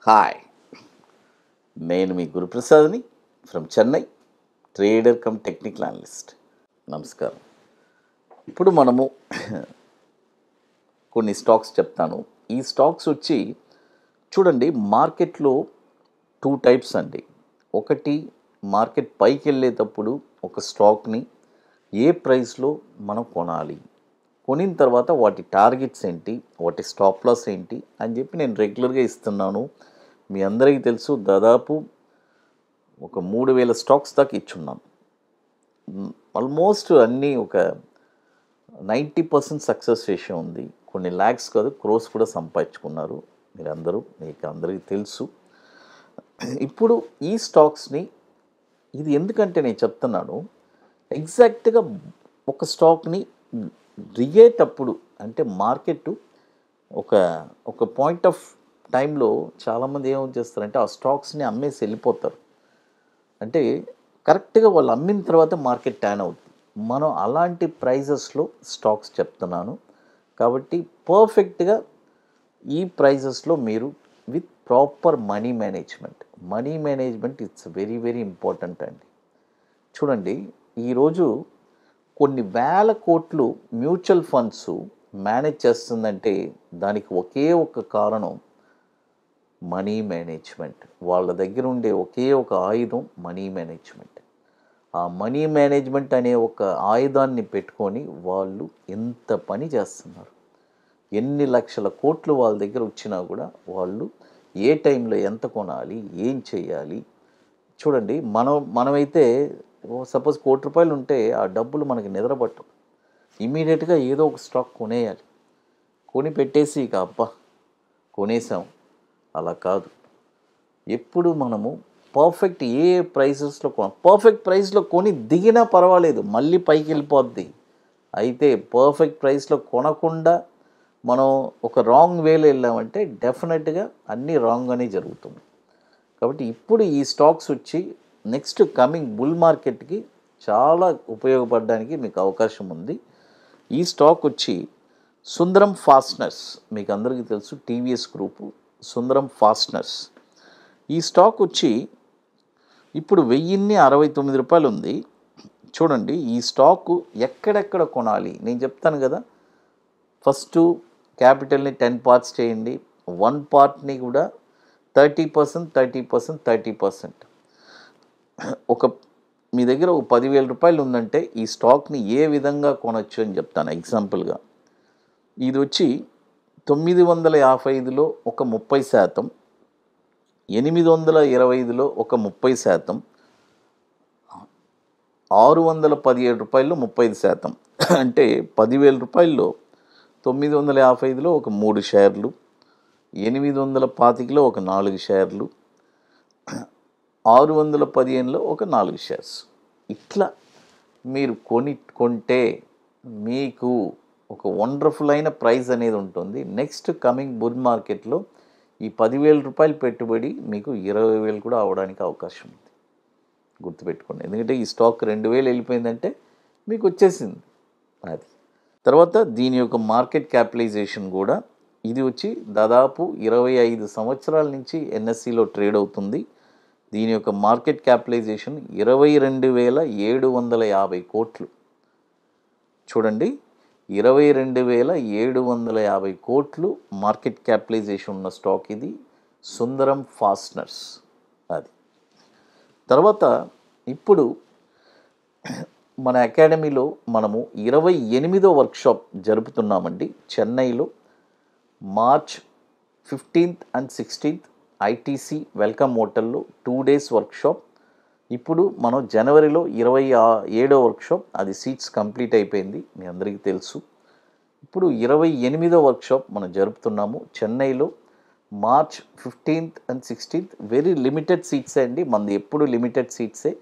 Hi, నేను మీ గురుప్రసాద్ని from Chennai, trader cum technical analyst. నమస్కారం. ఇప్పుడు మనము కొన్ని స్టాక్స్ చెప్తాను. ఈ స్టాక్స్ వచ్చి చూడండి, మార్కెట్లో 2 టైప్స్ అండి. ఒకటి, మార్కెట్ పైకి వెళ్ళేటప్పుడు ఒక స్టాక్ని ఏ ప్రైస్లో మనం కొనాలి, కొనిన తర్వాత వాటి టార్గెట్స్ ఏంటి, వాటి స్టాప్ లాస్ ఏంటి అని చెప్పి నేను రెగ్యులర్గా ఇస్తున్నాను. మీ అందరికీ తెలుసు, దాదాపు ఒక 3000 స్టాక్స్ దాకా ఇచ్చున్నాను. ఆల్మోస్ట్ అన్నీ ఒక 90% సక్సెస్ రేషియో ఉంది. కొన్ని ల్యాక్స్ కాదు, క్రోస్ కూడా సంపాదించుకున్నారు మీరందరూ, మీకు అందరికీ తెలుసు. ఇప్పుడు ఈ స్టాక్స్ని, ఇది ఎందుకంటే నేను చెప్తున్నాను, ఎగ్జాక్ట్గా ఒక స్టాక్ని దిగేటప్పుడు, అంటే మార్కెట్ ఒక ఒక పాయింట్ ఆఫ్ టైంలో చాలామంది ఏమో చేస్తారంటే ఆ స్టాక్స్ని అమ్మేసి వెళ్ళిపోతారు. అంటే కరెక్ట్గా వాళ్ళు అమ్మిన తర్వాత మార్కెట్ టర్న్ అవుతుంది. మనం అలాంటి ప్రైజెస్లో స్టాక్స్ చెప్తున్నాను. కాబట్టి పర్ఫెక్ట్గా ఈ ప్రైజెస్లో మీరు with proper money management it's very very important అండి. చూడండి, ఈరోజు కొన్ని వేల కోట్లు మ్యూచువల్ ఫండ్స్ మేనేజ్ చేస్తుందంటే దానికి ఒకే ఒక కారణం మనీ మేనేజ్మెంట్. వాళ్ళ దగ్గర ఉండే ఒకే ఒక ఆయుధం మనీ మేనేజ్మెంట్. ఆ మనీ మేనేజ్మెంట్ అనే ఒక ఆయుధాన్ని పెట్టుకొని వాళ్ళు ఎంత పని చేస్తున్నారు. ఎన్ని లక్షల కోట్లు వాళ్ళ దగ్గర వచ్చినా కూడా వాళ్ళు ఏ టైంలో ఎంత కొనాలి, ఏం చేయాలి. చూడండి, మనమైతే సపోజ్ ₹1,00,00,000 ఉంటే ఆ డబ్బులు మనకి నిద్రపట్టవు. ఇమీడియట్గా ఏదో ఒక స్టాక్ కొనేయాలి. కొని పెట్టేసి ఇక అబ్బా కొనేసాం, అలా కాదు. ఎప్పుడు మనము పర్ఫెక్ట్ ఏ ప్రైసెస్లో పర్ఫెక్ట్ ప్రైస్లో కొని దిగినా పర్వాలేదు, మళ్ళీ పైకి వెళ్ళిపోద్ది. అయితే పర్ఫెక్ట్ ప్రైస్లో కొనకుండా మనం ఒక రాంగ్ వేలో వెళ్ళామంటే డెఫినెట్గా అన్నీ రాంగ్గానే జరుగుతుంది. కాబట్టి ఇప్పుడు ఈ స్టాక్స్ వచ్చి నెక్స్ట్ కమింగ్ బుల్ మార్కెట్కి చాలా ఉపయోగపడడానికి మీకు అవకాశం ఉంది. ఈ స్టాక్ వచ్చి సుందరం ఫాస్టనర్స్, మీకు అందరికీ తెలుసు, టీవీఎస్ గ్రూపు సుందరం ఫాస్టనర్స్. ఈ స్టాక్ వచ్చి ఇప్పుడు ₹1,069 ఉంది. చూడండి, ఈ స్టాకు ఎక్కడెక్కడ కొనాలి నేను చెప్తాను కదా. ఫస్ట్ క్యాపిటల్ని 10 పార్ట్స్ చేయండి. 1 పార్ట్ని కూడా 30%. ఒక మీ దగ్గర ఒక ₹10,000 ఉందంటే ఈ స్టాక్ని ఏ విధంగా కొనొచ్చు అని చెప్తాను. ఎగ్జాంపుల్గా ఇది వచ్చి 955లో ఒక 30%, 825లో ఒక 30%, ₹617లో 35%. అంటే ₹10,000లో 955లో ఒక 3 షేర్లు, 825లో ఒక 4 షేర్లు, 615లో ఒక 4 షేర్స్. ఇట్లా మీరు కొంటే మీకు ఒక వండర్ఫుల్ అయిన ప్రైస్ అనేది ఉంటుంది. నెక్స్ట్ కమింగ్ బుల్ మార్కెట్లో ఈ ₹10,000 పెట్టుబడి మీకు 20,000 కూడా అవడానికి అవకాశం ఉంది. గుర్తుపెట్టుకోండి, ఎందుకంటే ఈ స్టాక్ 2,000 వెళ్ళిపోయిందంటే మీకు వచ్చేసింది అది. తర్వాత దీని యొక్క మార్కెట్ క్యాపిటలైజేషన్ కూడా, ఇది వచ్చి దాదాపు 25 సంవత్సరాల నుంచి ఎన్ఎస్సిలో ట్రేడ్ అవుతుంది. దీని యొక్క మార్కెట్ క్యాపిటలైజేషన్ 22,750 కోట్లు. చూడండి, 22,750 కోట్లు మార్కెట్ క్యాపిటలైజేషన్ ఉన్న స్టాక్ ఇది, సుందరం ఫాస్టనర్స్ అది. తర్వాత ఇప్పుడు మన అకాడమీలో మనము 28వ వర్క్షాప్ జరుపుతున్నామండి చెన్నైలో. March 15th and 16th ITC welcome హోటల్లో 2 days వర్క్షాప్. ఇప్పుడు మనం జనవరిలో 27వ వర్క్షాప్, అది సీట్స్ కంప్లీట్ అయిపోయింది, మీ అందరికీ తెలుసు. ఇప్పుడు 28వ వర్క్షాప్ మనం జరుపుతున్నాము చెన్నైలో. March 15th and 16th very limited సీట్సే అండి, మనది ఎప్పుడు లిమిటెడ్ సీట్సే.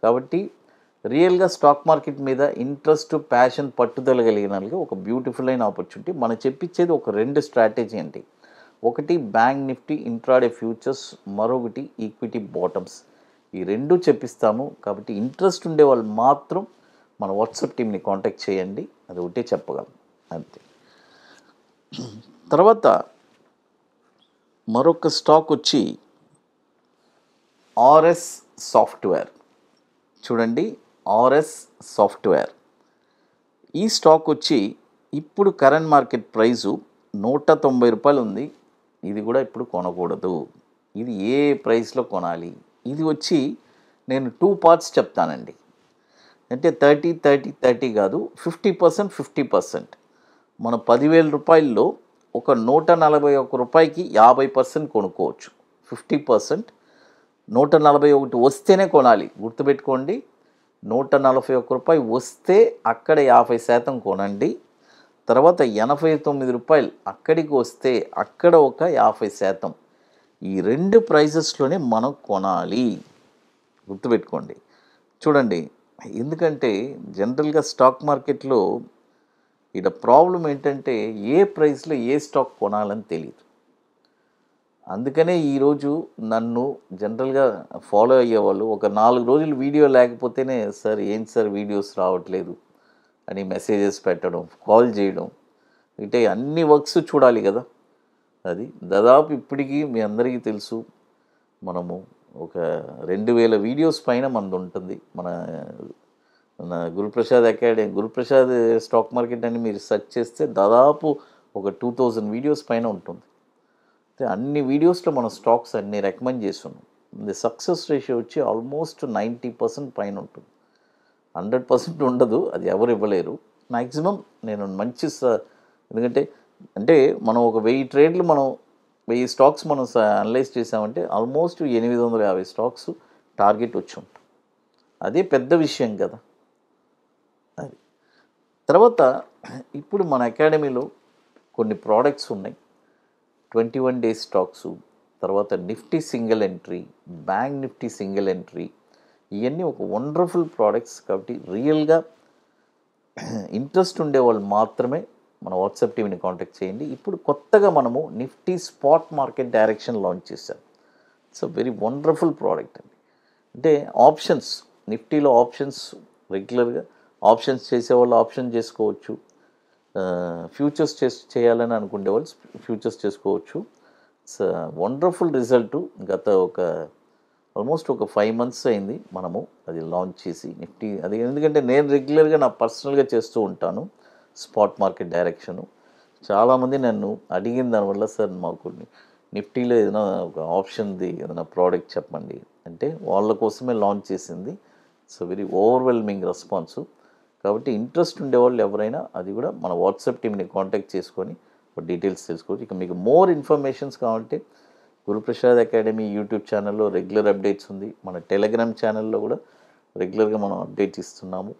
కాబట్టి రియల్గా స్టాక్ మార్కెట్ మీద ఇంట్రెస్ట్, ప్యాషన్, పట్టుదల కలిగిన ఒక బ్యూటిఫుల్ అయిన ఆపర్చునిటీ. మనం చెప్పించేది ఒక 2 స్ట్రాటజీ అండి. ఒకటి బ్యాంక్ నిఫ్టీ ఇంట్రాడే ఫ్యూచర్స్, మరొకటి ఈక్విటీ బాటమ్స్. ఈ 2 చెప్పిస్తాము. కాబట్టి ఇంట్రెస్ట్ ఉండే వాళ్ళు మాత్రం మన వాట్సాప్ టీమ్ని కాంటాక్ట్ చేయండి, అది ఒకటే చెప్పగలం అంతే. తర్వాత మరొక స్టాక్ వచ్చి ఆర్ఎస్ సాఫ్ట్వేర్. చూడండి, ఆర్ఎస్ సాఫ్ట్వేర్ ఈ స్టాక్ వచ్చి ఇప్పుడు కరెంట్ మార్కెట్ ప్రైజు ₹190 ఉంది. ఇది కూడా ఇప్పుడు కొనకూడదు. ఇది ఏ ప్రైస్లో కొనాలి? ఇది వచ్చి నేను 2 పార్ట్స్ చెప్తానండి. అంటే 30 కాదు, 50% 50%. మన ₹10,000 ఒక ₹141కి 50% కొనుక్కోవచ్చు. 50% 141 వస్తేనే కొనాలి. గుర్తుపెట్టుకోండి, ₹141 వస్తే అక్కడ 50% కొనండి. తర్వాత ₹89 అక్కడికి వస్తే అక్కడ ఒక 50%. ఈ 2 ప్రైజెస్లోనే మనం కొనాలి. గుర్తుపెట్టుకోండి. చూడండి, ఎందుకంటే జనరల్గా స్టాక్ మార్కెట్లో ఇక్కడ ప్రాబ్లం ఏంటంటే ఏ ప్రైస్లో ఏ స్టాక్ కొనాలని తెలియదు. అందుకనే ఈరోజు నన్ను జనరల్గా ఫాలో అయ్యేవాళ్ళు ఒక 4 రోజులు వీడియో లేకపోతేనే, సార్ ఏంటి సార్ వీడియోస్ రావట్లేదు అని మెసేజెస్ పెట్టడం, కాల్ చేయడం. అంటే అన్ని వర్క్స్ చూడాలి కదా. అది దాదాపు ఇప్పటికీ మీ అందరికీ తెలుసు, మనము ఒక 2000 వీడియోస్ పైన మనది ఉంటుంది. మన Guruprasad academy, Guruprasad stock market అని మీరు సెర్చ్ చేస్తే దాదాపు ఒక 2000 వీడియోస్ పైన ఉంటుంది. అన్ని వీడియోస్లో మన స్టాక్స్ అన్ని రికమెండ్ చేస్తున్నాం. ఇది సక్సెస్ రేషియో వచ్చి ఆల్మోస్ట్ 90% పైన ఉంటుంది. 100% ఉండదు, అది ఎవరు ఇవ్వలేరు. మ్యాక్సిమం నేను మంచి ఎందుకంటే మనం ఒక 1000 ట్రేడ్లు మనం 1000 స్టాక్స్ మనం అనలైజ్ చేసామంటే ఆల్మోస్ట్ 850 స్టాక్స్ టార్గెట్ వచ్చి ఉంటాం. అదే పెద్ద విషయం కదా. అది తర్వాత ఇప్పుడు మన అకాడమీలో కొన్ని ప్రోడక్ట్స్ ఉన్నాయి. 21 డేస్ స్టాక్స్, తర్వాత Nifty single entry, bank Nifty single entry, ఇవన్నీ ఒక వండర్ఫుల్ ప్రోడక్ట్స్. కాబట్టి రియల్గా ఇంట్రెస్ట్ ఉండేవాళ్ళు మాత్రమే మన వాట్సాప్ టీవీని కాంటాక్ట్ చేయండి. ఇప్పుడు కొత్తగా మనము Nifty spot market direction launch చేశాం. It's a very wonderful product అండి. అంటే ఆప్షన్స్, నిఫ్టీలో ఆప్షన్స్ రెగ్యులర్గా ఆప్షన్స్ చేసేవాళ్ళు ఆప్షన్ చేసుకోవచ్చు. ఫ్యూచర్స్ చేయాలని అనుకునే వాళ్ళు ఫ్యూచర్స్ చేసుకోవచ్చు. It's wonderful result. గత ఆల్మోస్ట్ ఒక 5 months అయింది మనము అది లాంచ్ చేసి నిఫ్టీ. అది ఎందుకంటే నేను రెగ్యులర్గా నా పర్సనల్గా చేస్తూ ఉంటాను స్పాట్ మార్కెట్ డైరెక్షను. చాలామంది నన్ను అడిగిన దానివల్ల, సార్ మాకు నిఫ్టీలో ఏదైనా ఒక ఆప్షన్ది ఏదైనా ప్రోడక్ట్ చెప్పండి అంటే వాళ్ళ కోసమే లాంచ్ చేసింది. It's very overwhelming response. కాబట్టి ఇంట్రెస్ట్ ఉండేవాళ్ళు ఎవరైనా అది కూడా మన వాట్సాప్ టీమ్ని కాంటాక్ట్ చేసుకొని డీటెయిల్స్ తెలుసుకోవచ్చు. ఇక మీకు మోర్ ఇన్ఫర్మేషన్స్ కావాలంటే గురుప్రసాద్ అకాడమీ యూట్యూబ్ ఛానల్లో రెగ్యులర్ అప్డేట్స్ ఉంది. మన టెలిగ్రామ్ ఛానల్లో కూడా రెగ్యులర్గా మనం అప్డేట్స్ ఇస్తున్నాము.